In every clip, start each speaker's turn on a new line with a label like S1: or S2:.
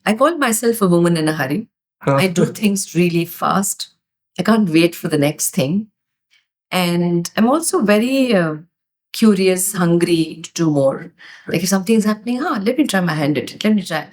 S1: I call myself a woman in a hurry. I do things really fast. I can't wait for the next thing. And I'm also very curious, hungry to do more. Like if something is happening, let me try my hand at it. Let me try.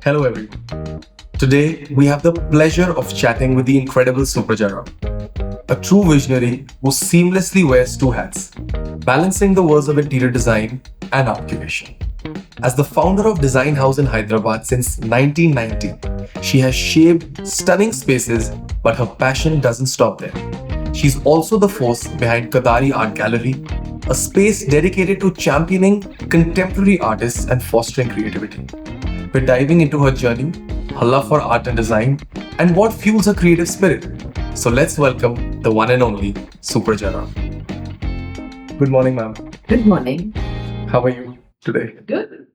S2: Hello, everyone. Today, we have the pleasure of chatting with the incredible Supraja Rao, a true visionary who seamlessly wears two hats, balancing the worlds of interior design and art curation. As the founder of Design House in Hyderabad since 1990, she has shaped stunning spaces, but her passion doesn't stop there. She's also the force behind Kadari Art Gallery, a space dedicated to championing contemporary artists and fostering creativity. We're diving into her journey, her love for art and design, and what fuels her creative spirit. So let's welcome the one and only Supraja Rao. Good morning, ma'am.
S1: Good morning.
S2: How are you today?
S1: Good.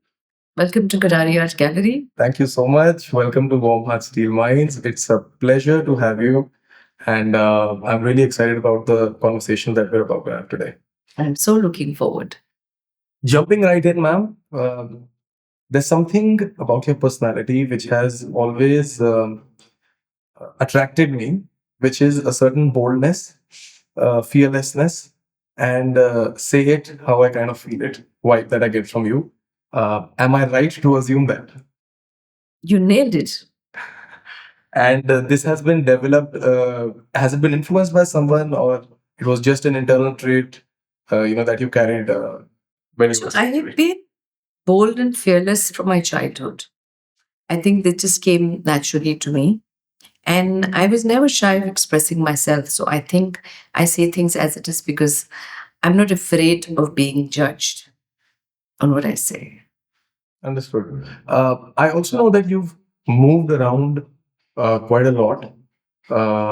S1: Welcome to Kadari Art Gallery.
S2: Thank you so much. Welcome to Warm Heart Steel Minds. It's a pleasure to have you. And I'm really excited about the conversation that we're about to have today.
S1: I'm so looking forward.
S2: Jumping right in, ma'am, there's something about your personality which has always attracted me, which is a certain boldness, fearlessness, and say it how I kind of feel it vibe that I get from you. Am I right to assume that?
S1: You nailed it.
S2: And this has been developed, has it been influenced by someone, or it was just an internal trait, that you carried when you
S1: So
S2: were
S1: I have been bold and fearless from my childhood. I think that just came naturally to me. And I was never shy of expressing myself. So I think I say things as it is because I'm not afraid of being judged on what I say.
S2: Understood. I also know that you've moved around quite a lot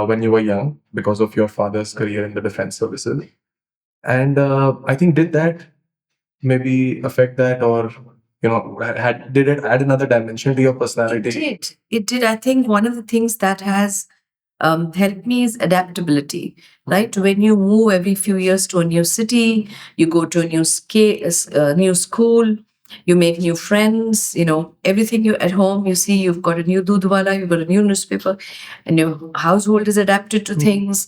S2: when you were young because of your father's career in the defense services. And I think did that maybe affect that, or did it add another dimension to your
S1: It
S2: personality?
S1: did. It did. I think one of the things that has helped me is adaptability, right? When you move every few years to a new city, you go to a new school, you make new friends, everything you at home, you see you've got a new dudwala, you've got a new newspaper, and your household is adapted to things.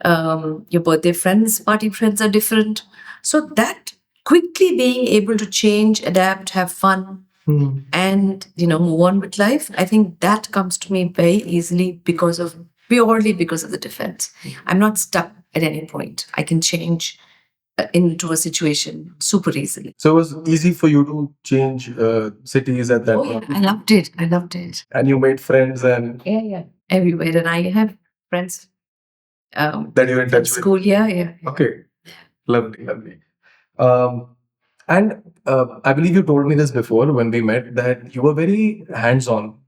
S1: Your birthday friends, party friends are different. So that quickly being able to change, adapt, have fun, and move on with life, I think that comes to me very easily purely because of the defense. I'm not stuck at any point. I can change into a situation super easily.
S2: So it was easy for you to change cities at that
S1: Yeah,
S2: point.
S1: I loved it. I loved it.
S2: And you made friends and
S1: Yeah, everywhere. And I have friends
S2: that you're in
S1: from
S2: touch with.
S1: school. Yeah.
S2: Okay, lovely. Um, and I believe you told me this before when we met that you were very hands-on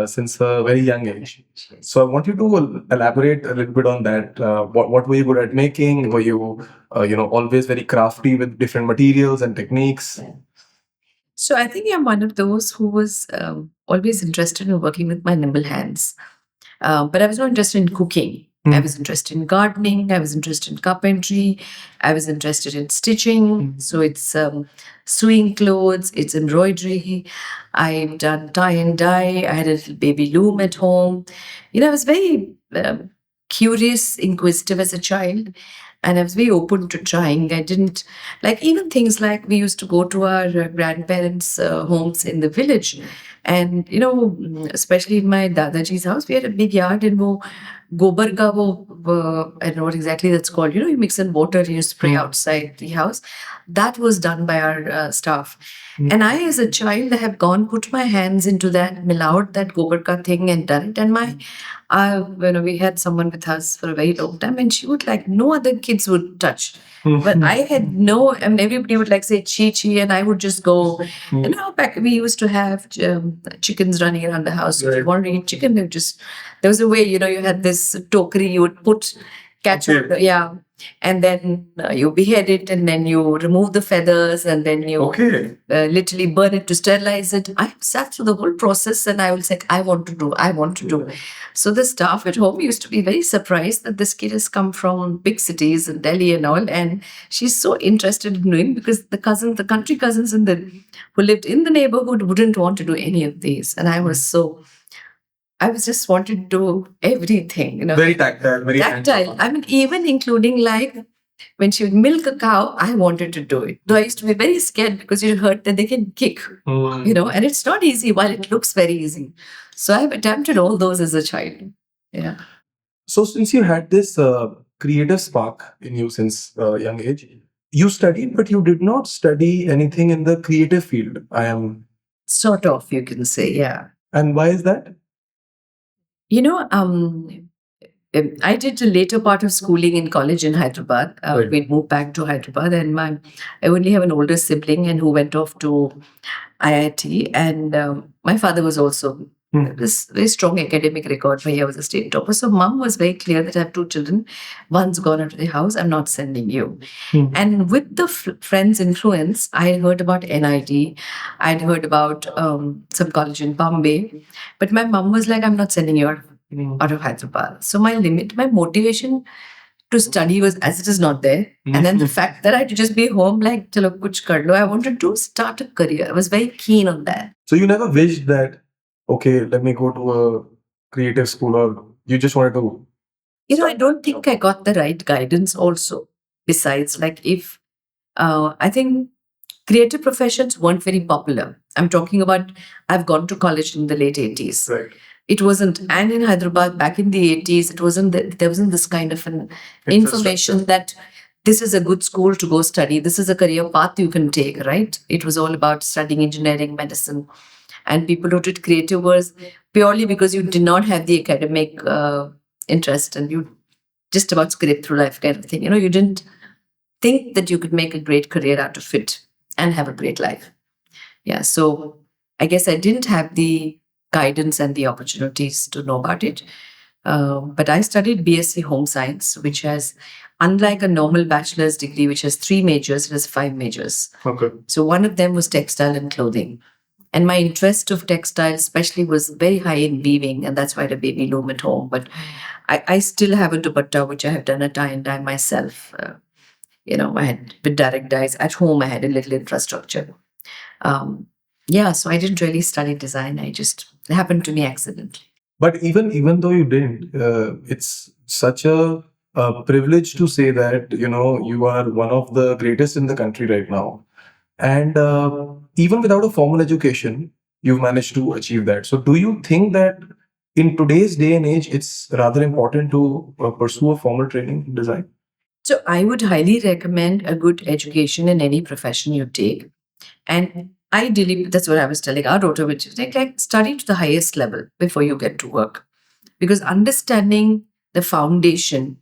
S2: since a very young age. So I want you to elaborate a little bit on that. What were you good at making? Were you always very crafty with different materials and techniques?
S1: So I think I'm one of those who was always interested in working with my nimble hands. But I was not interested in cooking. I was interested in gardening. I was interested in carpentry. I was interested in stitching. So it's sewing clothes, it's embroidery. I've done tie and dye. I had a little baby loom at home. I was very curious, inquisitive as a child. And I was very open to trying. I didn't like even things like we used to go to our grandparents' homes in the village. And, especially in my Dadaji's house, we had a big yard and gobar ka I don't know what exactly that's called. You mix in water and you spray outside the house. That was done by our staff. And I, as a child, I have put my hands into that, millowed that gobar ka thing and done it. And we had someone with us for a very long time and she would no other kids would touch. But I had everybody would say chi chi and I would just go. Back we used to have chickens running around the house. If you
S2: Right.
S1: want to eat chicken, there was a way, you had this tokery, you would put catch on
S2: Okay.
S1: yeah, and then you behead it, and then you remove the feathers, and then you
S2: Okay.
S1: literally burn it to sterilize it. I sat through the whole process, and I was like, I want to do, I want to do. So the staff at home used to be very surprised that this kid has come from big cities and Delhi and all, and she's so interested in doing, because the country cousins who lived in the neighborhood wouldn't want to do any of these, and I was just wanted to do everything,
S2: Very tactile, very
S1: tactile.
S2: hands-on.
S1: I mean, even including like when she would milk a cow, I wanted to do it. Though I used to be very scared because you heard that they can kick, and it's not easy while it looks very easy. So I've attempted all those as a child. Yeah.
S2: So since you had this creative spark in you since young age, you studied, but you did not study anything in the creative field. I am.
S1: Sort of, you can say, yeah.
S2: And why is that?
S1: You know, I did the later part of schooling in college in Hyderabad.
S2: Right.
S1: We moved back to Hyderabad, and I only have an older sibling, and who went off to IIT. And my father was also this very strong academic record, where he was a state topper. So mom was very clear that I have two children. One's gone out of the house. I'm not sending you. And with the friends' influence, I had heard about NIT. I'd heard about some college in Bombay. But my mom was like, I'm not sending you out of Hyderabad. So my motivation to study was, as it is, not there. And then the fact that I had to just be home, like, chalo kuch kar lo. I wanted to start a career. I was very keen on that.
S2: So you never wished that, okay, let me go to a creative school, or you just wanted to?
S1: I don't think I got the right guidance also. Besides, like, if I think creative professions weren't very popular. I'm talking about, I've gone to college in the late 80s.
S2: Right.
S1: It wasn't, and in Hyderabad back in the 80s, there wasn't this kind of an information that this is a good school to go study. This is a career path you can take, right? It was all about studying engineering, medicine. And people who did creative was purely because you did not have the academic interest, and you just about scraped through life kind of thing. You didn't think that you could make a great career out of it and have a great life. Yeah. So I guess I didn't have the guidance and the opportunities to know about it. But I studied BSc Home Science, which has, unlike a normal bachelor's degree, which has 3 majors, it has 5 majors.
S2: Okay.
S1: So one of them was textile and clothing. And my interest of textile especially was very high in weaving, and that's why I had a baby loom at home. But I still have a dupatta, which I have done a tie and dye myself. I had with direct dyes. At home, I had a little infrastructure. So I didn't really study design. It happened to me accidentally.
S2: But even though you didn't, it's such a privilege to say that you are one of the greatest in the country right now, and even without a formal education, you've managed to achieve that. So, do you think that in today's day and age, it's rather important to pursue a formal training in design?
S1: So I would highly recommend a good education in any profession you take. And ideally, that's what I was telling our daughter, which is like study to the highest level before you get to work. Because understanding the foundation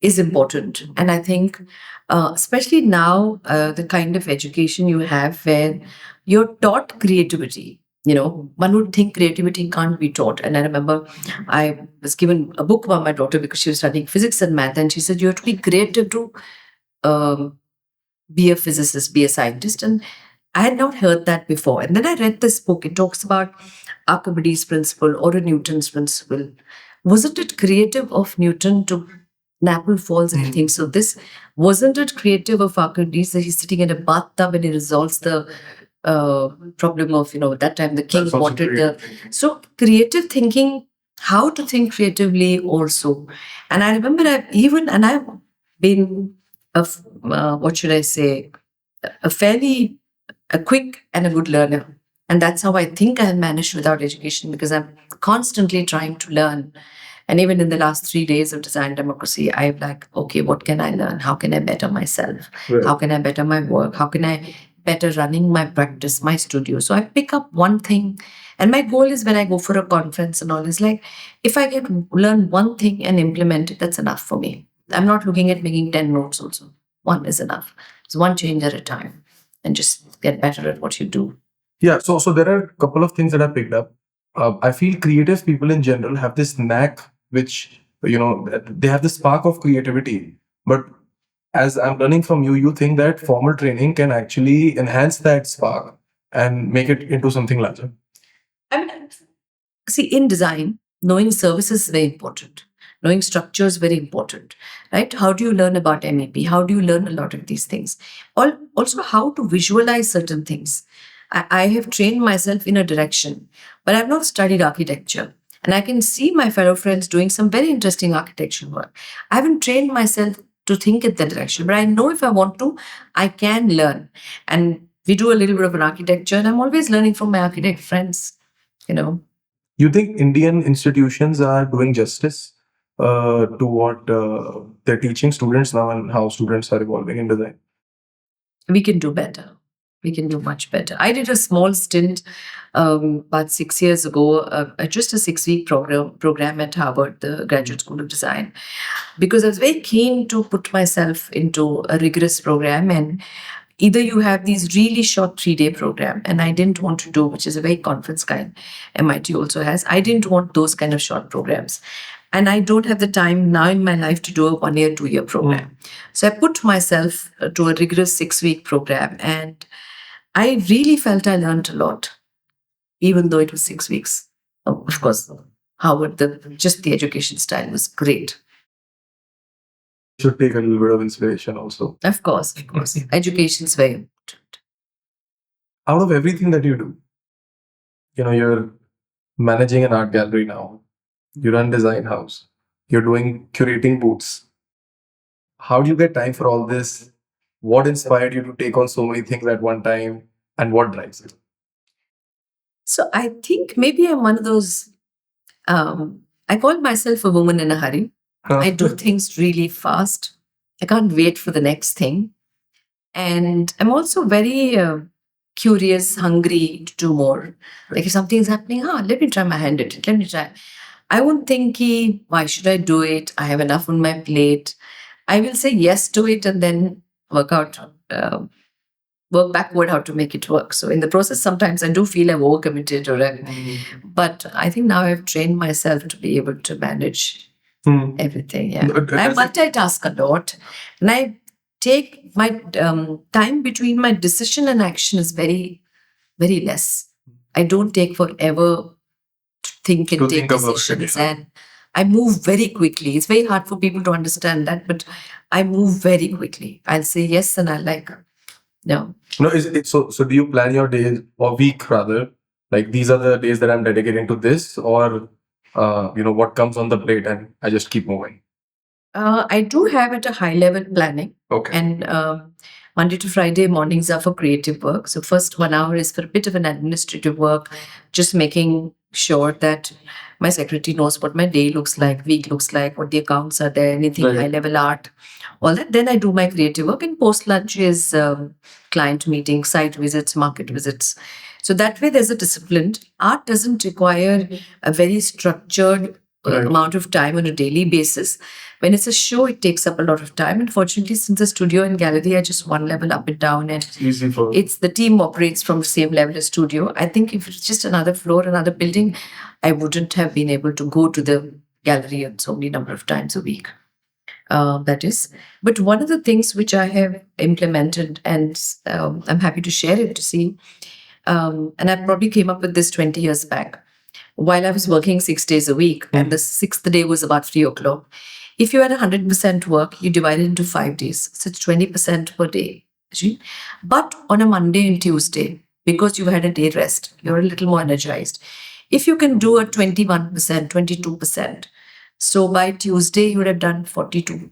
S1: is important. And I think, especially now, the kind of education you have where you're taught creativity. One would think creativity can't be taught. And I remember I was given a book by my daughter because she was studying physics and math. And she said, you have to be creative to be a physicist, be a scientist. And I had not heard that before. And then I read this book. It talks about Archimedes' principle or a Newton's principle. Wasn't it creative of Newton to Naples falls and everything? So this, wasn't it creative of Archimedes that he's sitting in a bathtub and he resolves the problem of, that time the king
S2: That's also
S1: wanted
S2: creative
S1: the...
S2: thinking.
S1: So creative thinking, how to think creatively also. And I remember I've been, what should I say, a quick and a good learner. And that's how I think I have managed without education, because I'm constantly trying to learn. And even in the last 3 days of design democracy, I'm like, okay, what can I learn? How can I better myself?
S2: Right.
S1: How can I better my work? How can I better running my practice, my studio? So I pick up one thing. And my goal is, when I go for a conference and all, is like, if I learn one thing and implement it, that's enough for me. I'm not looking at making 10 notes also. One is enough. It's one change at a time. And just get better at what you do.
S2: Yeah, so there are a couple of things that I picked up. I feel creative people in general have this knack, which they have the spark of creativity. But as I'm learning from you, you think that formal training can actually enhance that spark and make it into something larger.
S1: I mean, see, in design, knowing services is very important. Knowing structure is very important, right? How do you learn about MEP? How do you learn a lot of these things? Also, how to visualize certain things. I have trained myself in a direction, but I've not studied architecture. And I can see my fellow friends doing some very interesting architectural work. I haven't trained myself to think in that direction, but I know if I want to, I can learn. And we do a little bit of an architecture, and I'm always learning from my architect friends, you know.
S2: You think Indian institutions are doing justice to what they're teaching students now and how students are evolving in design?
S1: We can do better. We can do much better. I did a small stint about 6 years ago, just a 6 week program at Harvard, the Graduate School of Design, because I was very keen to put myself into a rigorous program. And either you have these really short 3 day program, and I didn't want to do, which is a very conference kind. MIT also has. I didn't want those kind of short programs. And I don't have the time now in my life to do a 1 year, 2 year program. So I put myself to a rigorous 6 week program, and I really felt I learned a lot, even though it was 6 weeks. Of course, Howard, just the education style was great.
S2: Should take a little bit of inspiration also.
S1: Of course, education is very important.
S2: Out of everything that you do, you're managing an art gallery now, you run design house, you're doing curating booths. How do you get time for all this? What inspired you to take on so many things at one time, and what drives it?
S1: So I think maybe I'm one of those. I call myself a woman in a hurry. I do things really fast. I can't wait for the next thing. And I'm also very curious, hungry to do more. Like if something's happening, let me try my hand at it. Let me try. I won't think, why should I do it? I have enough on my plate. I will say yes to it and then work out, work backward how to make it work. So in the process, sometimes I do feel I'm overcommitted but I think now I've trained myself to be able to manage everything. Yeah. I multitask a lot, and I take my time between my decision and action is very, very less. I don't take forever to think and
S2: To
S1: take
S2: think about it,
S1: decisions,
S2: yeah.
S1: and I move very quickly. It's very hard for people to understand that, but I move very quickly. I'll say yes, and I'll like no.
S2: No, is it so? So do you plan your days or week rather? Like these are the days that I'm dedicating to this, or what comes on the plate, and I just keep moving.
S1: I do have at a high level planning.
S2: Okay.
S1: And Monday to Friday mornings are for creative work. So first 1 hour is for a bit of an administrative work, just making sure that my secretary knows what my day looks like, week looks like, what the accounts are there, anything
S2: Right.
S1: high level art, all that. Then I do my creative work, and post lunch is client meetings, site visits, market visits. So that way there's a discipline. Art doesn't require a very structured
S2: Right.
S1: amount of time on a daily basis. When it's a show, it takes up a lot of time. And fortunately, since the studio and gallery are just one level up and down, and
S2: It's easy for
S1: it's the team operates from the same level as studio. I think if it's just another floor, another building, I wouldn't have been able to go to the gallery so many number of times a week. That is. But one of the things which I have implemented, and I'm happy to share it to see, and I probably came up with this 20 years back while I was working 6 days a week, and the sixth day was about 3 o'clock. If you had 100% work, you divide it into 5 days. So it's 20% per day. See? But on a Monday and Tuesday, because you had a day rest, you're a little more energized. If you can do a 21%, 22%, so by Tuesday, you would have done 42%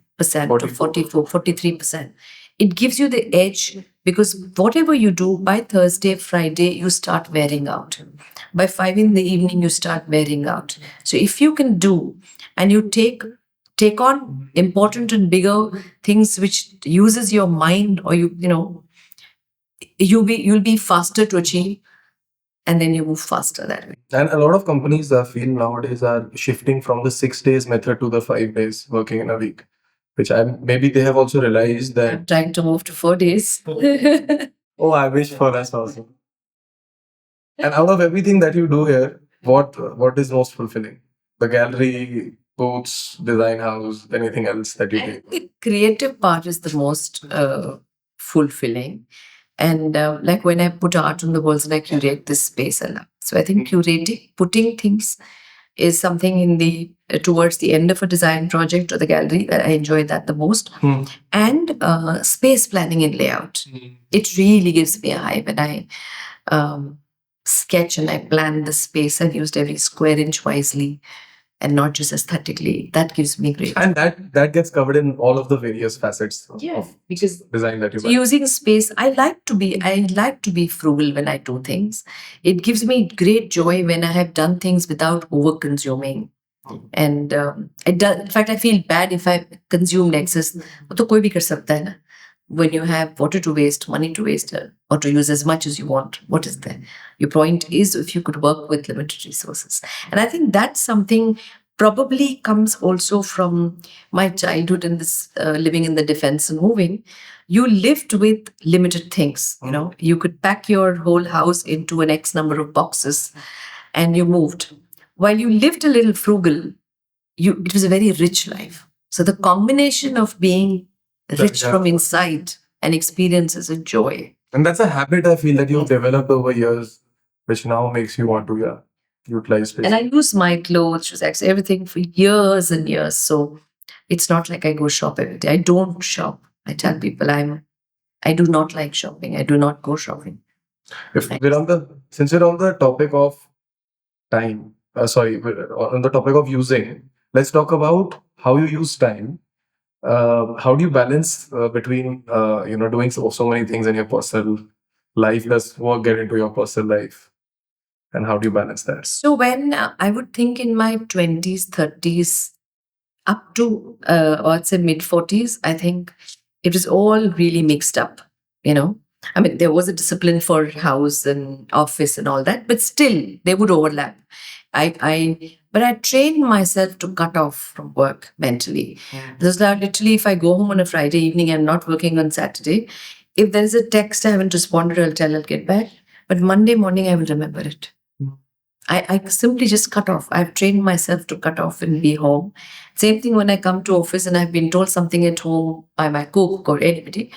S1: to 44, 43%. It gives you the edge because whatever you do by Thursday, Friday, you start wearing out. By 5 in the evening, you start wearing out. So if you can do and you take on important and bigger things which uses your mind, or you'll be faster to achieve, and then you move faster that way.
S2: And a lot of companies I feel nowadays are shifting from the 6 days method to the 5 days working in a week, which maybe they have also realized that.
S1: I'm trying to move to 4 days.
S2: Oh, I wish for us also. And out of everything that you do here, what is most fulfilling? The gallery, booths, design house, anything else that you
S1: I
S2: do?
S1: think the creative part is the most fulfilling. And like when I put art on the walls and I curate this space a lot. So I think curating, putting things is something in the towards the end of a design project or the gallery that I enjoy that the most. And space planning and layout. It really gives me a high when I um, sketch and I plan the space. I've used every square inch wisely and not just aesthetically. That gives me great.
S2: And that gets covered in all of the various facets of
S1: Because
S2: design that you
S1: so
S2: buy.
S1: using space, I like to be frugal when I do things. It gives me great joy when I have done things without over consuming. And it does. In fact, I feel bad if I consume excess. वो तो कोई भी कर सकता है ना. When you have water to waste, money to waste, or to use as much as you want, what is there? Your point is if you could work with limited resources. And I think that's something probably comes also from my childhood in this living in the defense and moving. You lived with limited things. You know, you could pack your whole house into an X number of boxes and you moved. While you lived a little frugal, it was a very rich life. So the combination of being rich from inside and experiences and joy.
S2: And that's a habit I feel that you've developed over years, which now makes you want to utilize space.
S1: And I use my clothes, shoes, accessories, everything for years and years. So it's not like I go shop every day. I don't shop. I tell people I do not like shopping. I do not go shopping.
S2: If we're on the since we're on the topic of time, we're on the topic of using, let's talk about how you use time. How do you balance between doing so many things in your personal life? Does work get into your personal life, and how do you balance that?
S1: So when I would think in my 20s, 30s, up to or I'd say mid 40s, I think it was all really mixed up, you know. I mean, there was a discipline for house and office and all that, but still they would overlap. But I trained myself to cut off from work mentally. Because now, literally, if I go home on a Friday evening, I'm not working on Saturday. If there is a text I haven't responded, I'll get back. But Monday morning, I will remember it. I simply just cut off. I've trained myself to cut off and be home. Same thing when I come to office and I've been told something at home by my cook or anybody,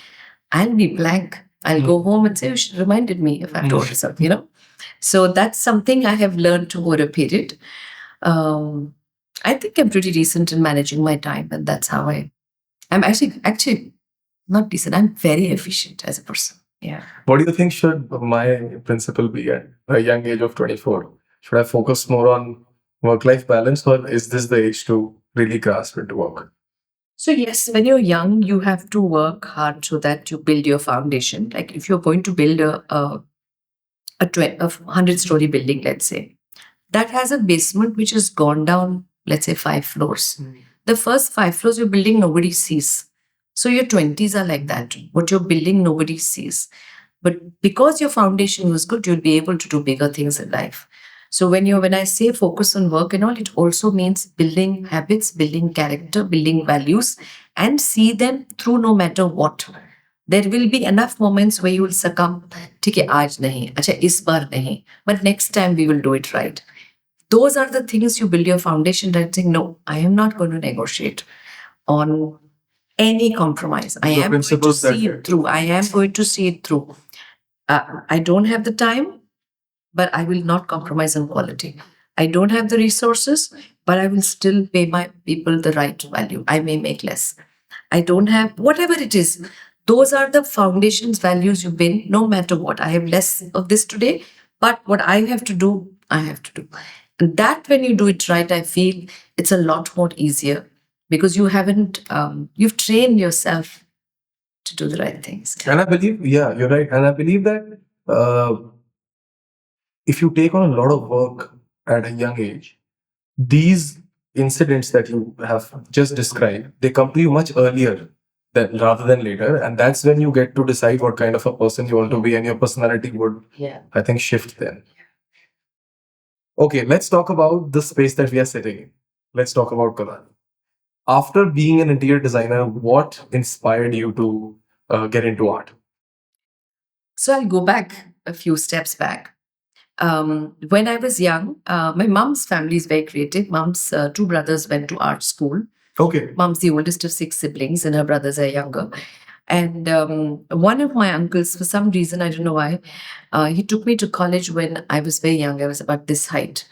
S1: I'll be blank. I'll go home and say, you should reminded me if I've told you something, you know. So that's something I have learned over a period. I think I'm pretty decent in managing my time, and that's how I'm actually not decent. I'm very efficient as a person. Yeah.
S2: What do you think should my principle be at a young age of 24? Should I focus more on work-life balance, or is this the age to really grasp into work?
S1: So yes, when you're young, you have to work hard so that you build your foundation. Like if you're going to build a 100-story building, let's say, that has a basement which has gone down, let's say 5 floors. The first 5 floors you're building, nobody sees. So your 20s are like that. What you're building, nobody sees. But because your foundation was good, you'll be able to do bigger things in life. So when I say focus on work and all, it also means building habits, building character, building values, and see them through no matter what. There will be enough moments where you will succumb. ठीक है आज नहीं, अच्छा इस बार नहीं, but next time we will do it right. Those are the things you build your foundation. That saying no, I am not going to negotiate on any compromise. I am going to see it through. I am going to see it through. I don't have the time, but I will not compromise on quality. I don't have the resources, but I will still pay my people the right value. I may make less. I don't have whatever it is. Those are the foundations, values you build, no matter what. I have less of this today, but what I have to do, I have to do. And that when you do it right, I feel it's a lot more easier because you haven't, you've trained yourself to do the right things.
S2: And I believe, yeah, you're right. And I believe that if you take on a lot of work at a young age, these incidents that you have just described, they come to you much earlier than rather than later. And that's when you get to decide what kind of a person you want to be, and your personality would, I think, shift then. Okay, let's talk about the space that we are sitting in. Let's talk about Kadari. After being an interior designer, what inspired you to get into art?
S1: So I'll go back a few steps back. When I was young, my mom's family is very creative. Mom's two brothers went to art school. Okay. Mom's the oldest of six siblings, and her brothers are younger. And one of my uncles, for some reason, I don't know why, he took me to college when I was very young. I was about this height.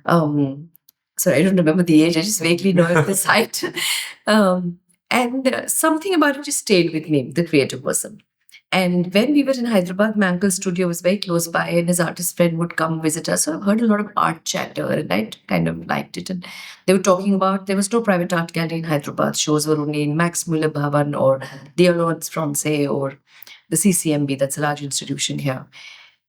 S1: Um, sorry, I don't remember the age. I just vaguely know of this height. And something about it just stayed with me, the creative person. And when we were in Hyderabad, my uncle's studio was very close by, and his artist friend would come visit us. So I've heard a lot of art chatter, and I kind of liked it. And they were talking about there was no private art gallery in Hyderabad. Shows were only in Max Muller Bhavan or the Alliance Francaise or the CCMB, that's a large institution here.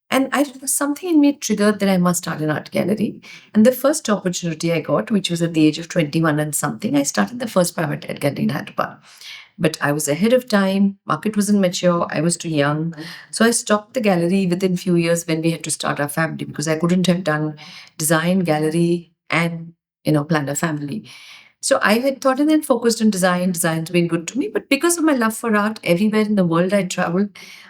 S1: And I don't know, something in me triggered that I must start an art gallery. And the first opportunity I got, which was at the age of 21 and something, I started the first private art gallery in Hyderabad. But I was ahead of time, market wasn't mature, I was too young. So I stopped the gallery within few years when we had to start our family because I couldn't have done design, gallery, and plan a family. So I had thought and then focused on design. Design's been good to me. But because of my love for art, everywhere in the world I traveled,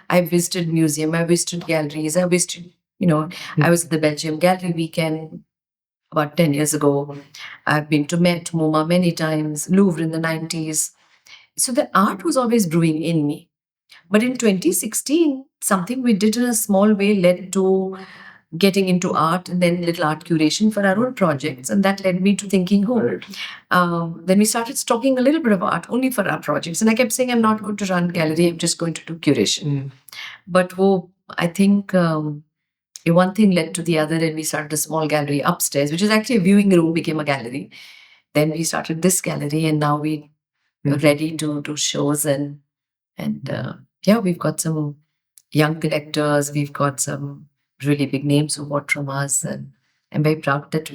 S1: I visited museum, I visited galleries, I visited, I was at the Belgium Gallery Weekend about 10 years ago. I've been to Met, MoMA many times, Louvre in the 90s. So the art was always brewing in me. But in 2016, something we did in a small way led to getting into art and then little art curation for our own projects. And that led me to thinking,
S2: Right.
S1: then we started stocking a little bit of art only for our projects. And I kept saying, I'm not going to run gallery, I'm just going to do curation. But I think one thing led to the other, and we started a small gallery upstairs, which is actually a viewing room, became a gallery. Then we started this gallery, and now we are ready to do shows and yeah, we've got some young collectors, we've got some really big names who bought from us, and I'm very proud that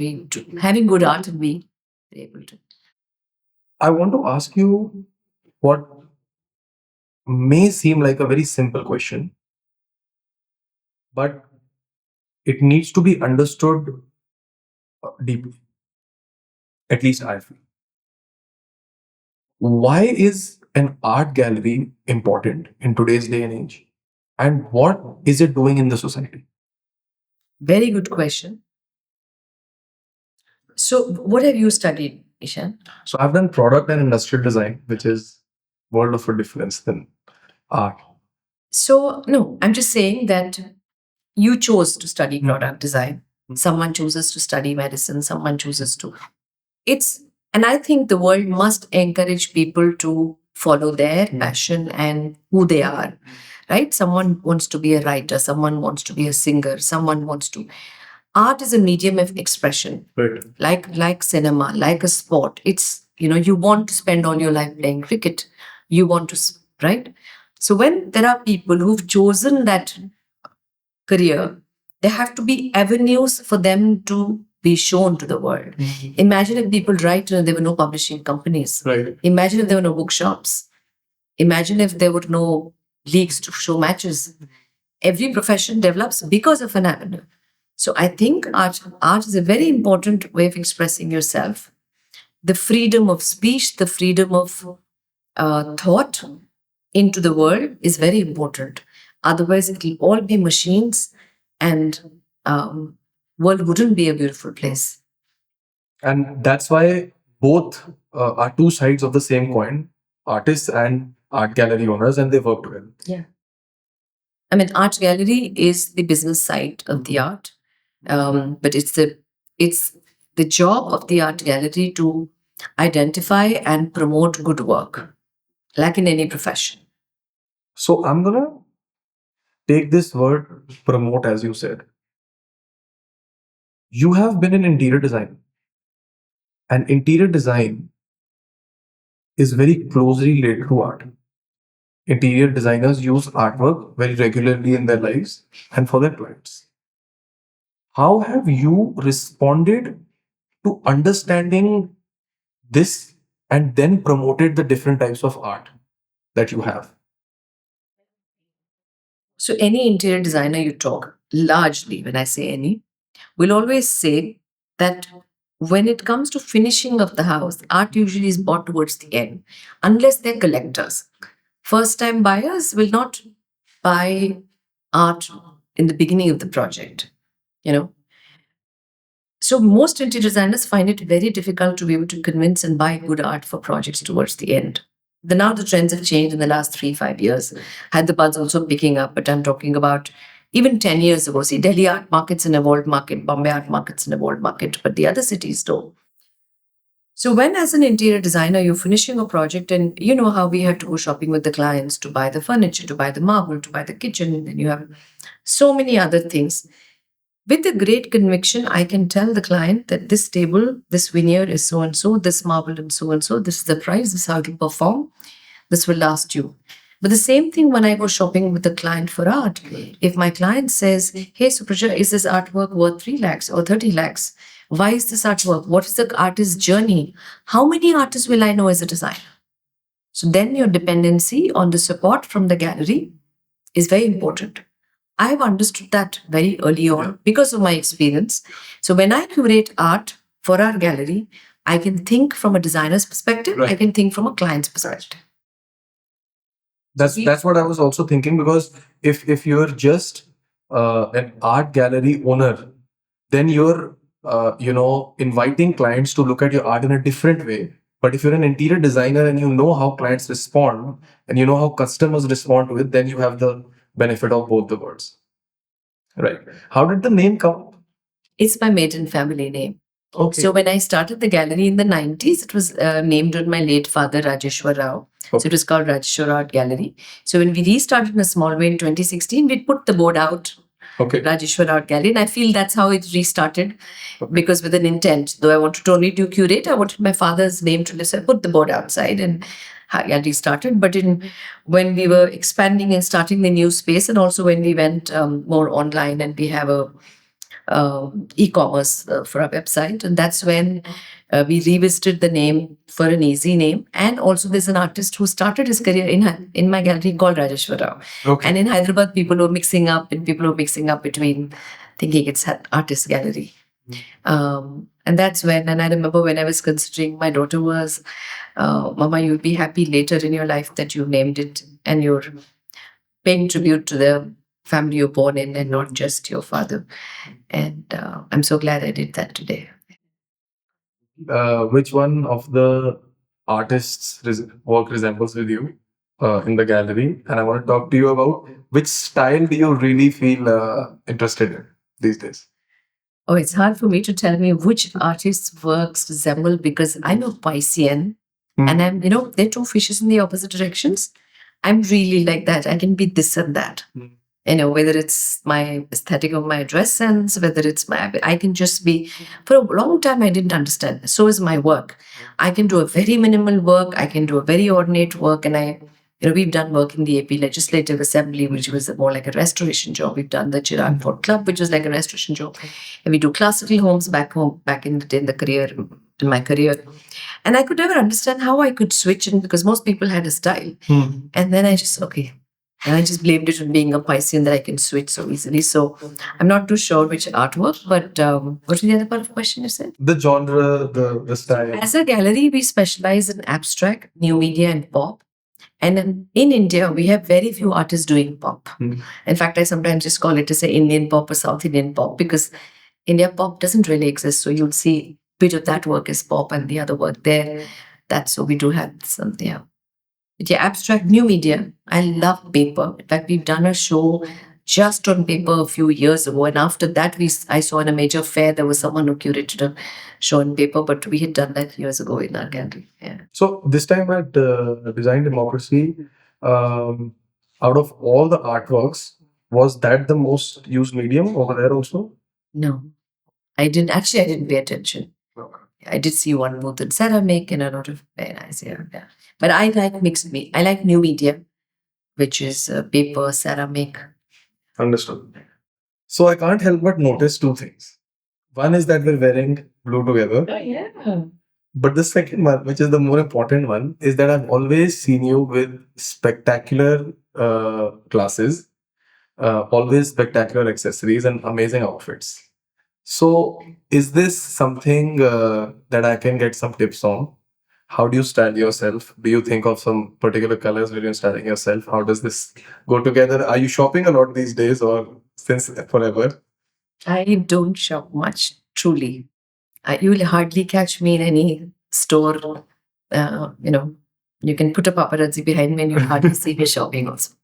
S1: having good art and we are able to.
S2: I want to ask you what may seem like a very simple question, but it needs to be understood deeply. At least I feel. Why is an art gallery important in today's day and age? And what is it doing in the society?
S1: Very good question. So, what have you studied, Ishan?
S2: So I've done product and industrial design, which is world of a difference than art.
S1: So, no, I'm just saying that you chose to study product design. Someone chooses to study medicine, someone chooses to. It's, and I think the world must encourage people to follow their passion and who they are, right? Someone wants to be a writer, someone wants to be a singer, someone wants to. Art is a medium of expression,
S2: Right.
S1: like cinema, like a sport. It's, you want to spend all your life playing cricket. You want to, right? So when there are people who've chosen that career, there have to be avenues for them to be shown to the world. Imagine if people write and there were no publishing companies.
S2: Right.
S1: Imagine if there were no bookshops. Imagine if there were no leagues to show matches. Every profession develops because of an avenue. So I think art is a very important way of expressing yourself. The freedom of speech, the freedom of thought into the world is very important. Otherwise, it will all be machines, and world wouldn't be a beautiful place.
S2: And that's why both are two sides of the same coin, artists and art gallery owners, and they work together.
S1: Yeah. I mean, art gallery is the business side of the art, but it's the job of the art gallery to identify and promote good work, like in any profession.
S2: So I'm gonna take this word promote as you said. You have been an interior designer, and interior design is very closely related to art. Interior designers use artwork very regularly in their lives and for their clients. How have you responded to understanding this and then promoted the different types of art that you have?
S1: So, any interior designer you talk, largely, when I say any, will always say that when it comes to finishing of the house, art usually is bought towards the end, unless they're collectors. First time buyers will not buy art in the beginning of the project. you know. So most interior designers find it very difficult to be able to convince and buy good art for projects towards the end. Now the trends have changed in the last 3 5 years. Hyderabad's also picking up, but I'm talking about even 10 years ago. See, Delhi art market's an evolved market, Bombay art market's an evolved market, but the other cities don't. So when as an interior designer, you're finishing a project and you know how we have to go shopping with the clients to buy the furniture, to buy the marble, to buy the kitchen, and you have so many other things. With a great conviction, I can tell the client that this table, this veneer is so and so, this marble and so, this is the price, this is how it will perform, this will last you. But the same thing when I go shopping with the client for art. If my client says, hey, Supraja, is this artwork worth 3 lakhs or 30 lakhs? Why is this artwork? What is the artist's journey? How many artists will I know as a designer? So then your dependency on the support from the gallery is very important. I've understood that very early on because of my experience. So when I curate art for our gallery, I can think from a designer's perspective, I can think from a client's perspective. That's what I was also thinking, because if you're just an art gallery owner, then you're inviting clients to look at your art in a different way. But if you're an interior designer and you know how clients respond and you know how customers respond to it, then you have the benefit of both the worlds. Right. How did the name come? It's my maiden family name. Okay. So when I started the gallery in the 90s, it was named on my late father, Rajeshwar Rao. Okay. So it was called Rajeshwar Art Gallery. So when we restarted in a small way in 2016, we put the board out, okay, Rajeshwar Art Gallery. And I feel that's how it restarted, okay, because with an intent. Though I wanted to only do curate, I wanted my father's name to list. So I put the board outside and I restarted. But when we were expanding and starting the new space, and also when we went more online and we have a e-commerce for our website, and that's when we revisited the name for an easy name. And also there's an artist who started his career in my gallery called Rajeshwar Rao. Okay. And in Hyderabad, people were mixing up between thinking it's an artist gallery. And that's when, and I remember when I was considering, my daughter was, Mama, you'll be happy later in your life that you named it and you're paying tribute to the family you're born in and not just your father. And I'm so glad I did that today. Which one of the artists' work resembles with you in the gallery? And I want to talk to you about which style do you really feel interested in these days? Oh, it's hard for me to tell me which artist's works resemble, because I'm a Piscean. And I'm, they're two fishes in the opposite directions. I'm really like that. I can be this and that. Whether it's my aesthetic of my dress sense, whether it's I can just be, for a long time, I didn't understand. So is my work. I can do a very minimal work. I can do a very ornate work. And we've done work in the AP Legislative Assembly, which was more like a restoration job. We've done the Chirag Fort Club, which was like a restoration job. And we do classical homes back in in my career. And I could never understand how I could switch in, because most people had a style. And then I just blamed it on being a Piscean that I can switch so easily. So I'm not too sure which artwork, but what was the other part of the question you said? The genre, the style. As a gallery, we specialize in abstract, new media, and pop. And in India, we have very few artists doing pop. In fact, I sometimes just call it as an Indian pop or South Indian pop, because India pop doesn't really exist. So you'll see a bit of that work is pop and the other work there. That's so we do have something. Yeah. But yeah, abstract, new media. I love paper. In fact, we've done a show just on paper a few years ago. And after that, I saw in a major fair, there was someone who curated a show on paper, but we had done that years ago in our gallery. Yeah. So this time at Design Democracy, out of all the artworks, was that the most used medium over there also? No, I didn't pay attention. Okay. I did see one booth in ceramic and a lot of very nice, yeah. But I like mixed media. I like new media, which is paper, ceramic. Understood. So I can't help but notice two things. One is that we're wearing blue together. Oh, yeah. But the second one, which is the more important one, is that I've always seen you with spectacular glasses, always spectacular accessories and amazing outfits. So is this something that I can get some tips on? How do you style yourself? Do you think of some particular colors when you're styling yourself? How does this go together? Are you shopping a lot these days or since forever? I don't shop much, truly. You will hardly catch me in any store. You know, you can put a paparazzi behind me and you'll hardly see me shopping also.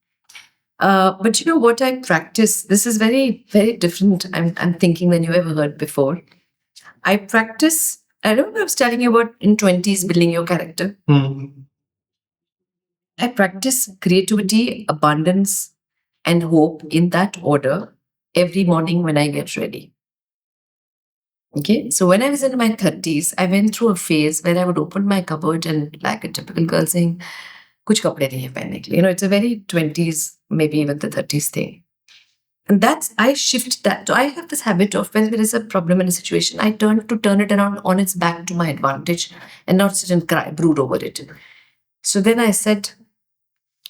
S1: But you know what I practice? This is very, very different. I'm thinking than you ever heard before. I practice. I don't know. I was telling you about in 20s building your character. I practice creativity, abundance, and hope in that order every morning when I get ready. Okay, so when I was in my 30s, I went through a phase where I would open my cupboard and, like a typical girl, saying, "Kuch kapde nahi hai pehne ke liye." You know, it's a very 20s, maybe even the 30s thing. And that's, I shift that. So I have this habit of when there is a problem in a situation, I turn it around on its back to my advantage and not sit and cry, brood over it. So then I said,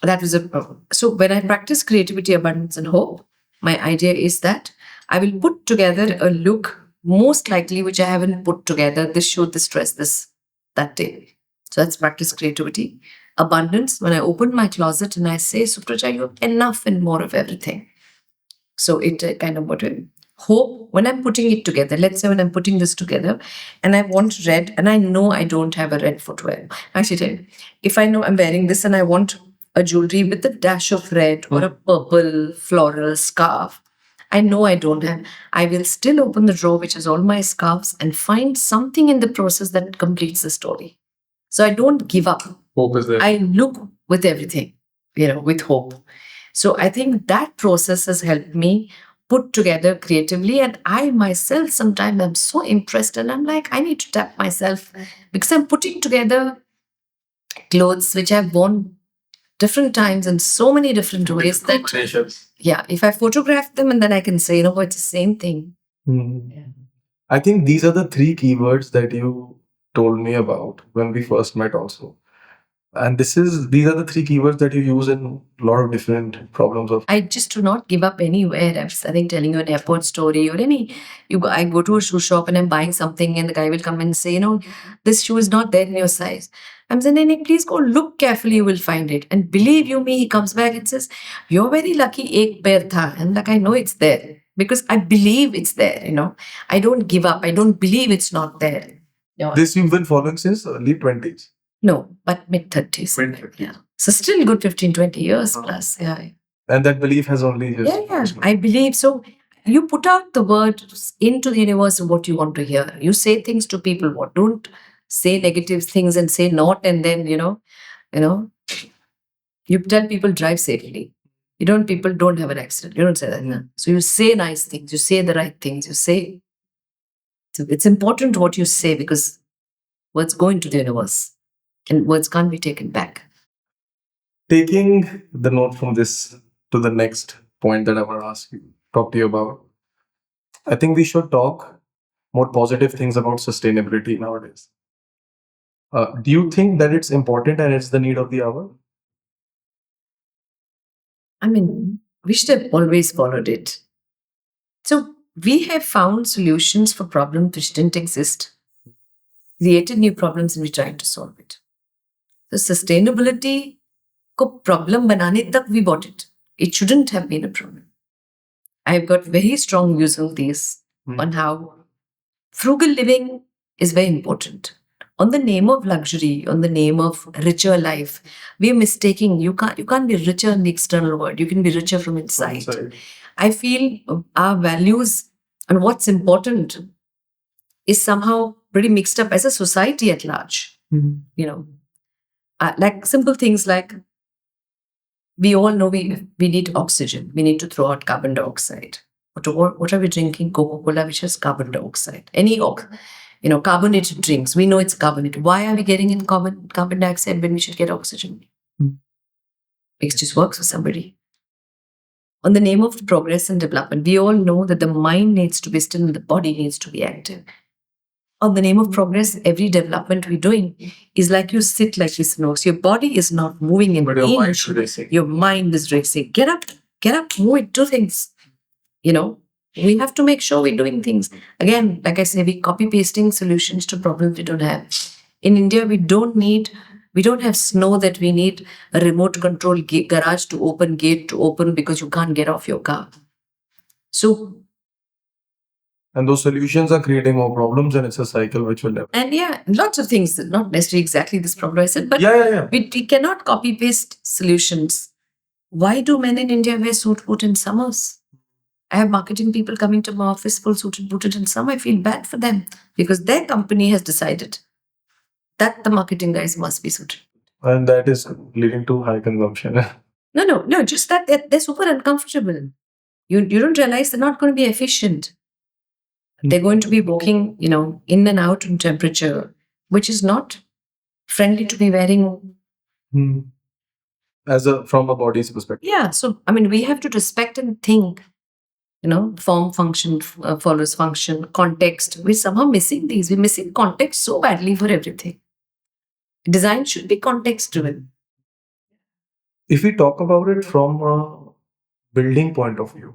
S1: that was a problem. So when I practice creativity, abundance, and hope, my idea is that I will put together a look, most likely which I haven't put together. This showed this dress, this that day. So that's practice creativity. Abundance, when I open my closet and I say, Supraja, you have enough and more of everything. So it kind of what hope when I'm putting it together. Let's say when I'm putting this together, and I want red, and I know I don't have a red footwear. Actually, tell you, if I know I'm wearing this and I want a jewelry with a dash of red or a purple floral scarf, I know I don't have. I will still open the drawer which has all my scarves and find something in the process that completes the story. So I don't give up. Hope is there. I look with everything, with hope. So I think that process has helped me put together creatively. And I myself sometimes I'm so impressed and I'm like, I need to tap myself because I'm putting together clothes which I've worn different times in so many different ways that, yeah, if I photograph them and then I can say, it's the same thing.
S2: Yeah. I think these are the three keywords that you told me about when we first met also. And these are the three keywords that you use in a lot of different problems of.
S1: I just do not give up anywhere. I think telling you an airport story or I go to a shoe shop and I'm buying something and the guy will come and say, this shoe is not there in your size. I'm saying, "Nee, nee, please go look carefully, you will find it." And believe you me, he comes back and says, "You're very lucky, ek pair tha." And like, I know it's there because I believe it's there. I don't give up. I don't believe it's not there. No.
S2: This you've been following since early 20s.
S1: No, but mid-30s. Yeah. So still good 15, 20 years plus. Yeah.
S2: And that belief has only just.
S1: Yeah. I believe so. You put out the word into the universe of what you want to hear. You say things to people. What don't say negative things and say not, and then you tell people drive safely. People don't have an accident. You don't say that. No. So you say nice things. You say the right things. You say. So it's important what you say because words go into the universe, and words can't be taken back.
S2: Taking the note from this to the next point that I want to talk to you about, I think we should talk more positive things about sustainability nowadays. Do you think that it's important and it's the need of the hour?
S1: I mean, we should have always followed it. So we have found solutions for problems which didn't exist, created new problems, and we're trying to solve it. So sustainability ko problem banane tak we bought it. It shouldn't have been a problem. I've got very strong views on these on how frugal living is very important. On the name of luxury, on the name of richer life, we're mistaking. You can't be richer in the external world. You can be richer from inside. I feel our values and what's important is somehow pretty mixed up as a society at large. Like simple things like we all know we need oxygen. We need to throw out carbon dioxide. What are we drinking? Coca-Cola, which has carbon dioxide. Any carbonated drinks. We know it's carbonated. Why are we getting in carbon dioxide when we should get oxygen? It just works for somebody. On the name of progress and development, we all know that the mind needs to be still and the body needs to be active. On the name of progress, every development we're doing is like you sit like this nose. Your body is not moving in
S2: your mind is racing.
S1: Your mind is racing. Get up, move it, do things. We have to make sure we're doing things. Again, like I say, we copy pasting solutions to problems we don't have. In India, we don't have snow that we need a remote control garage to open, gate to open because you can't get off your car. So
S2: And those solutions are creating more problems, and it's a cycle which will never.
S1: And yeah, lots of things, not necessarily exactly this problem I said, but
S2: Yeah.
S1: we cannot copy paste solutions. Why do men in India wear suit boot in summers? I have marketing people coming to my office full suited booted in summer. I feel bad for them because their company has decided that the marketing guys must be suited.
S2: And that is leading to high consumption.
S1: No, just that they're super uncomfortable. You don't realize they're not going to be efficient. They're going to be walking, in and out in temperature, which is not friendly to be wearing.
S2: Hmm. As a from a body's perspective.
S1: Yeah, so I mean, we have to respect and think. Form function follows function, context. We're somehow missing these. We're missing context so badly for everything. Design should be context driven.
S2: If we talk about it from a building point of view,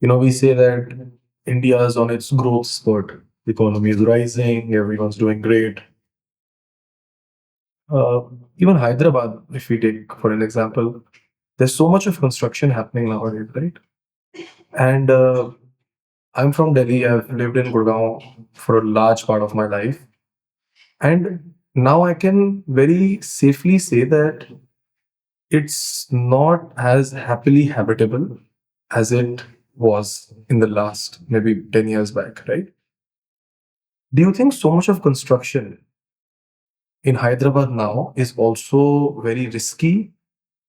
S2: we say that India is on its growth spurt. The economy is rising, everyone's doing great. Uh, Even Hyderabad, if we take for an example, there's so much of construction happening nowadays, right? And I'm from Delhi. I've lived in Gurgaon for a large part of my life. And now I can very safely say that it's not as happily habitable as it was in the last maybe 10 years back, right? Do you think so much of construction in Hyderabad now is also very risky?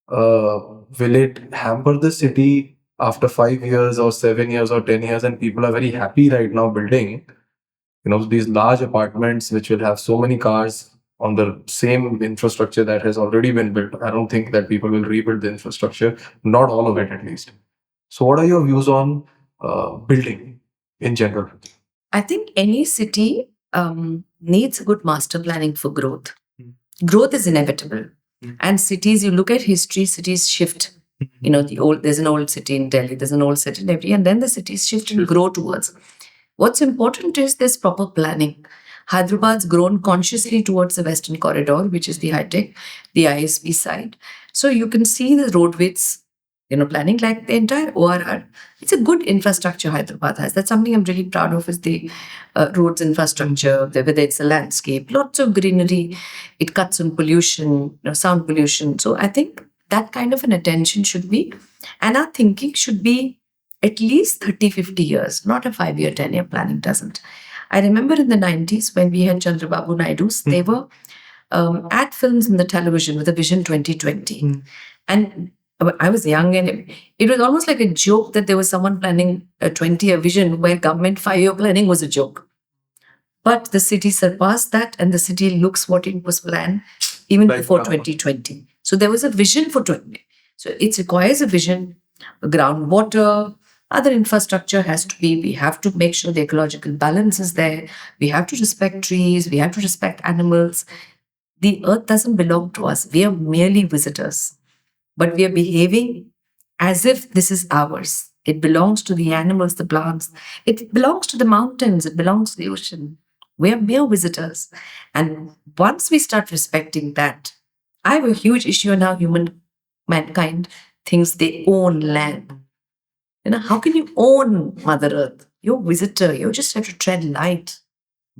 S2: Will it hamper the city after 5 years or 7 years or 10 years? And people are very happy right now building, these large apartments which will have so many cars on the same infrastructure that has already been built. I don't think that people will rebuild the infrastructure, not all of it at least. So, what are your views on building in general?
S1: I think any city needs good master planning for growth. Growth is inevitable. And cities, you look at history, cities shift. There's an old city in Delhi, there's an old city in every, and then the cities shift and grow towards. What's important is there's proper planning. Hyderabad's grown consciously towards the Western Corridor, which is the high tech, the ISB side. So you can see the road widths, planning like the entire ORR. It's a good infrastructure Hyderabad has. That's something I'm really proud of is the roads infrastructure, whether it's a landscape, lots of greenery. It cuts on pollution, sound pollution. So I think that kind of an attention should be, and our thinking should be at least 30, 50 years, not a 5-year, 10-year planning doesn't. I remember in the 90s when we had Chandrababu Naidu's, they were ad films in the television with a Vision 2020. And I was young and it was almost like a joke that there was someone planning a 20-year vision where government 5-year planning was a joke. But the city surpassed that and the city looks what it was planned even before 2020. So there was a vision for 20. So it requires a vision, groundwater, other infrastructure has to be, we have to make sure the ecological balance is there. We have to respect trees. We have to respect animals. The earth doesn't belong to us. We are merely visitors, but we are behaving as if this is ours. It belongs to the animals, the plants. It belongs to the mountains. It belongs to the ocean. We are mere visitors. And once we start respecting that, I have a huge issue on how mankind thinks they own land. How can you own Mother Earth? You're a visitor. You just have to tread light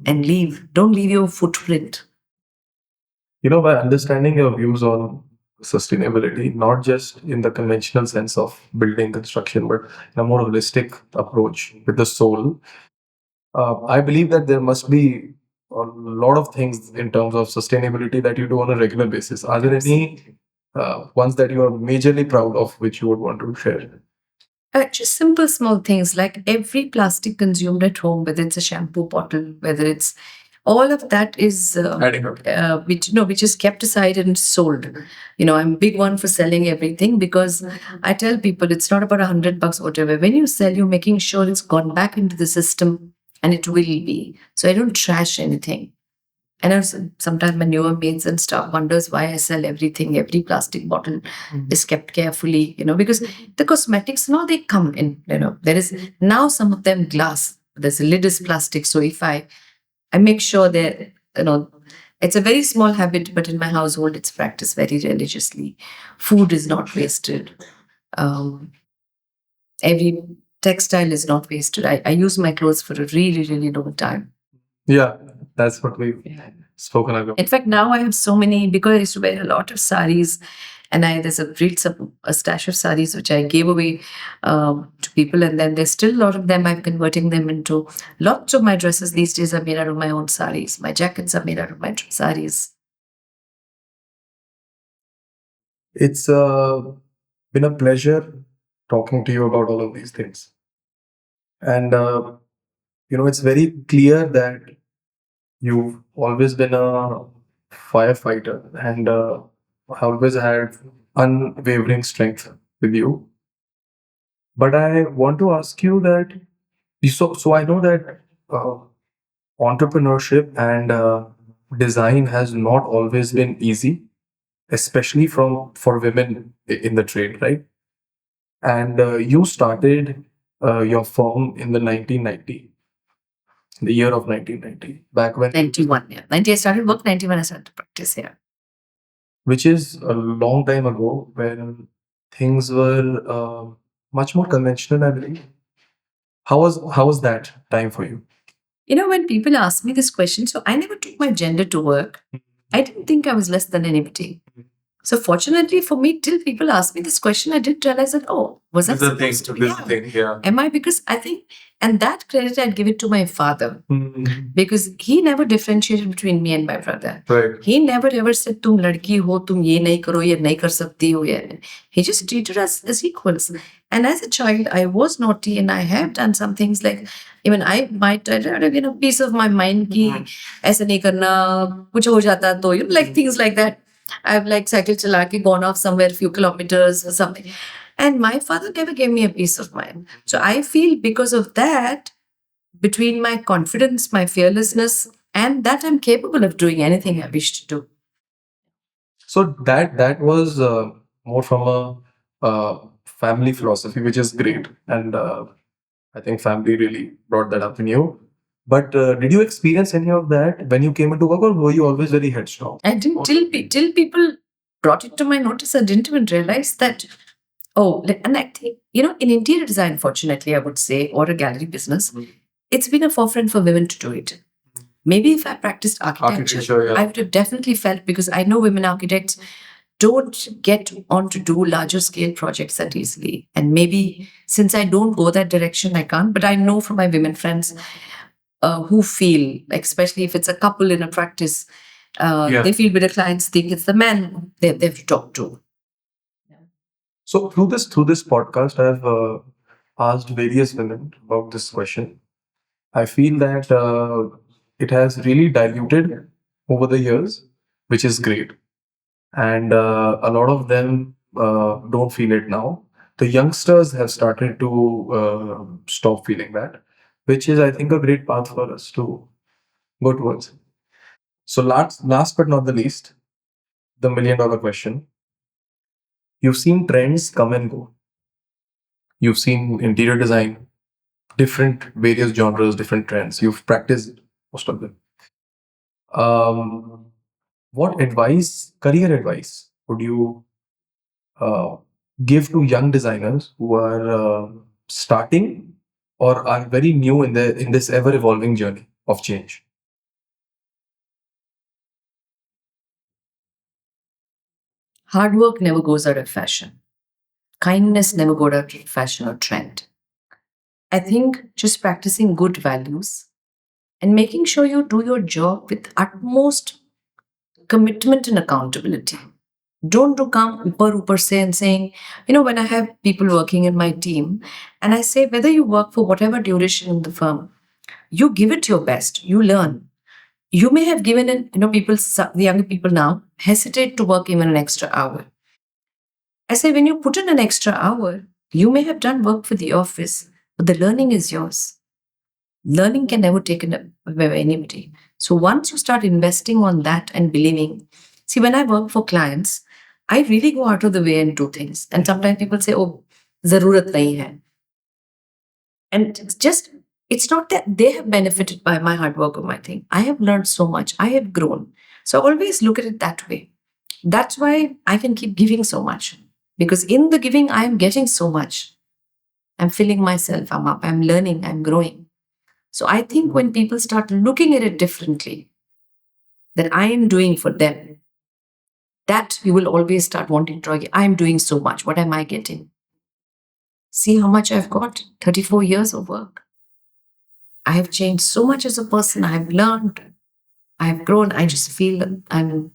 S1: and leave. Don't leave your footprint.
S2: By understanding your views on sustainability, not just in the conventional sense of building construction, but in a more holistic approach with the soul, I believe that there must be a lot of things in terms of sustainability that you do on a regular basis. Are there any ones that you are majorly proud of which you would want to share?
S1: Just simple small things like every plastic consumed at home, whether it's a shampoo bottle, whether it's all of that is
S2: Adding up.
S1: which is kept aside and sold. I'm a big one for selling everything because I tell people it's not about $100 whatever. When you sell, you're making sure it's gone back into the system and it will be. So I don't trash anything. And sometimes my newer maids and stuff wonders why I sell everything. Every plastic bottle is kept carefully, because the cosmetics and all they come in, there is now some of them glass. There's a lid is plastic. So if I make sure that, it's a very small habit, but in my household, it's practiced very religiously. Food is not wasted. Every textile is not wasted. I use my clothes for a really, really long time.
S2: Yeah, that's what we've spoken about.
S1: In fact, now I have so many because I used to wear a lot of saris, and there's a stash of saris which I gave away to people, and then there's still a lot of them. I'm converting them into lots of my dresses these days are made out of my own saris. My jackets are made out of my saris.
S2: It's been a pleasure talking to you about all of these things. And, it's very clear that you've always been a firefighter and always had unwavering strength with you. But I want to ask you that, so I know that uh, entrepreneurship and design has not always been easy, especially for women in the trade, right? And you started your firm in the year of 1990, back when
S1: 91, yeah. 90, I started work, 91, I started to practice here.
S2: which is a long time ago when things were much more conventional, I believe. How was that time for you?
S1: When people ask me this question, so I never took my gender to work. I didn't think I was less than anybody. So fortunately for me, till people ask me this question, I didn't realize that, oh, was that supposed to be?
S2: This is the thing, yeah.
S1: Am I? Because I think, and that credit I'd give it to my father, because he never differentiated between me and my brother.
S2: Right.
S1: He never ever said, "Tum ladki ho, tum ye nahi karo, ye nahi kar sakti ho." He just treated us as equals. And as a child, I was naughty, and I have done some things like even I might peace of my mind ki ऐसा नहीं करना कुछ हो जाता तो like things like that. I've like cycle chala ke gone off somewhere a few kilometers or something. And my father never gave me a peace of mind. So I feel because of that, between my confidence, my fearlessness, and that I'm capable of doing anything I wish to do.
S2: So that was more from a family philosophy, which is great, and I think family really brought that up in you. But did you experience any of that when you came into work, or were you always very headstrong?
S1: I didn't till people brought it to my notice. I didn't even realize that. Oh, and I think in interior design, fortunately, I would say, or a gallery business, it's been a forefront for women to do it. Maybe if I practiced architecture,
S2: yeah.
S1: I would have definitely felt, because I know women architects don't get on to do larger scale projects that easily. And maybe since I don't go that direction, I can't. But I know from my women friends who feel, like, especially if it's a couple in a practice, they feel with the clients think it's the men they've talked to.
S2: So through this podcast, I've asked various women about this question. I feel that it has really diluted over the years, which is great. And a lot of them don't feel it now. The youngsters have started to stop feeling that, which is, I think, a great path for us to go towards. So last but not the least, the million-dollar question. You've seen trends come and go. You've seen interior design, different various genres, different trends. You've practiced most of them. Um, what career advice, would you uh, give to young designers who are starting or are very new in this ever evolving journey of change?
S1: Hard work never goes out of fashion. Kindness never goes out of fashion or trend. I think just practicing good values and making sure you do your job with utmost commitment and accountability. Don't do come upper say and saying, when I have people working in my team, and I say, whether you work for whatever duration in the firm, you give it your best, you learn. You may have given it, the younger people now hesitate to work even an extra hour. I say, when you put in an extra hour, you may have done work for the office, but the learning is yours. Learning can never take away by anybody. So once you start investing on that and believing, see, when I work for clients, I really go out of the way and do things. And sometimes people say, oh, zarurat nahi hai. And it's not that they have benefited by my hard work or my thing. I have learned so much. I have grown. So I always look at it that way. That's why I can keep giving so much. Because in the giving, I am getting so much. I'm filling myself, I'm up, I'm learning, I'm growing. So I think when people start looking at it differently, that I am doing for them, that you will always start wanting to argue, I'm doing so much. What am I getting? See how much I've got? 34 years of work. I have changed so much as a person. I've learned, I've grown. I just feel I'm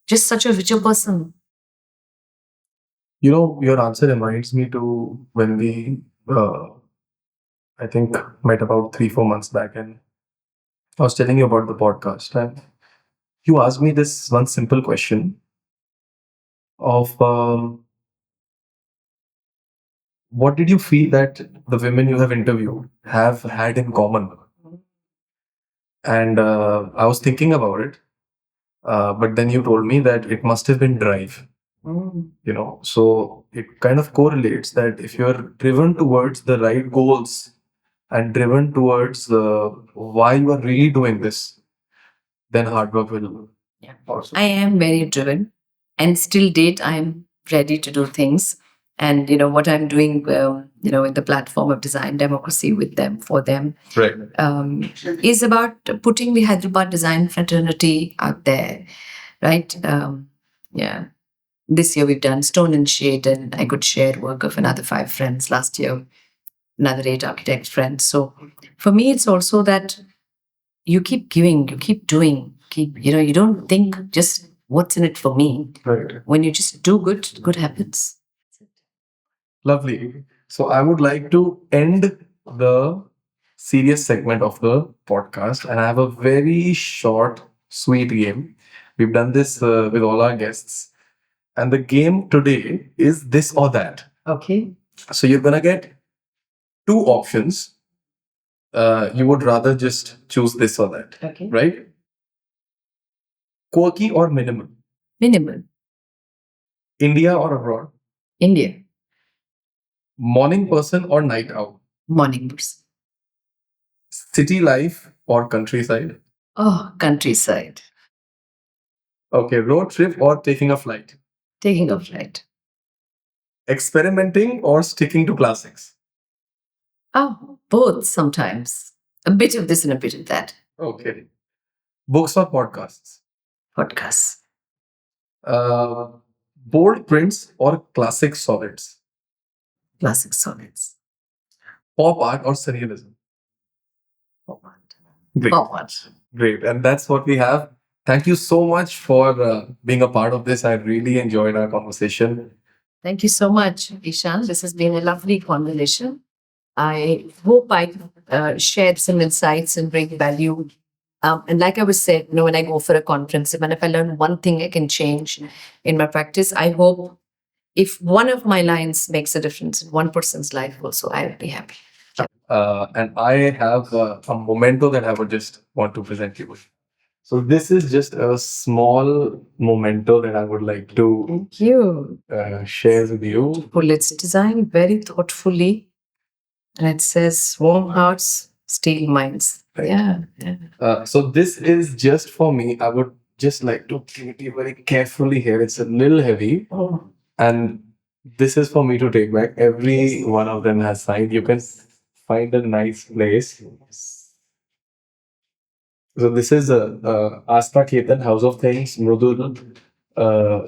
S1: just such a richer person.
S2: You know, your answer reminds me to when we, I think, met about 3, 4 months back, and I was telling you about the podcast, and you asked me this one simple question of what did you feel that the women you have interviewed have had in common? And I was thinking about it, but then you told me that it must have been drive. You know, so it kind of correlates that if you're driven towards the right goals and driven towards why you are really doing this, then hard work will
S1: Yeah.
S2: also.
S1: I am very driven, and still date I'm ready to do things. And what I'm doing, in the platform of design democracy with them, for them,
S2: Right.
S1: is about putting the Hyderabad design fraternity out there, right? Yeah. This year we've done Stone and Shade, and I could share work of another 5 friends last year, another 8 architect friends. So for me, it's also that you keep giving, you keep doing, you don't think just what's in it for me.
S2: Right.
S1: When you just do good, good happens.
S2: Lovely. So I would like to end the serious segment of the podcast, and I have a very short, sweet game. We've done this with all our guests, and the game today is this or that.
S1: Okay.
S2: So you're gonna get 2 options. You would rather just choose this or that,
S1: Okay.
S2: right? Quirky or minimal?
S1: Minimal.
S2: India or abroad?
S1: India.
S2: Morning person or night owl?
S1: Morning person.
S2: City life or countryside?
S1: Oh, countryside.
S2: Okay, road trip or taking a flight?
S1: Taking a flight.
S2: Experimenting or sticking to classics?
S1: Oh, both sometimes. A bit of this and a bit of that.
S2: Okay. Books or podcasts?
S1: Podcasts.
S2: Uh, Bold prints or classic solids?
S1: Classic solids.
S2: Pop art or surrealism? Great.
S1: Forward.
S2: Great. And that's what we have. Thank you so much for being a part of this. I really enjoyed our conversation.
S1: Thank you so much, Ishan. This has been a lovely conversation. I hope I shared some insights and bring value. And like I was said, when I go for a conference, even if I learn one thing I can change in my practice, I hope if one of my lines makes a difference in one person's life also, I'll be happy.
S2: And I have a memento that I would just want to present you with. So this is just a small memento that I would like to
S1: Thank you.
S2: share with you.
S1: Well, it's designed very thoughtfully, and it says warm hearts, steel minds.
S2: Right.
S1: Yeah.
S2: So this is just for me. I would just like to treat you very carefully here. It's a little heavy,
S1: Oh,
S2: and this is for me to take back. Every one of them has signed. You can find a nice place. So this is Asta Ketan, House of Things, Mrudul,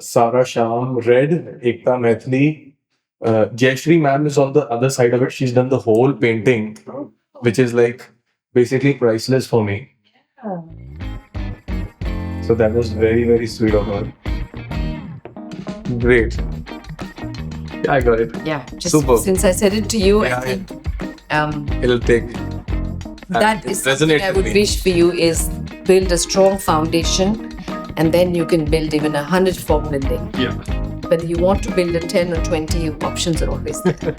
S2: Sara Sham, Red, Ekta Maithili. Jayashri ma'am is on the other side of it. She's done the whole painting, which is like basically priceless for me. So that was very, very sweet of her. Great. Yeah, I got it.
S1: yeah. Just
S2: Superb.
S1: since I said it to you,
S2: Yeah,
S1: I think
S2: It'll take.
S1: that
S2: it
S1: is something
S2: resonates
S1: I
S2: with
S1: would
S2: me.
S1: wish for you is build a strong foundation, and then you can build even 100 building.
S2: Yeah.
S1: Whether you want to build a 10 or 20, options are always there.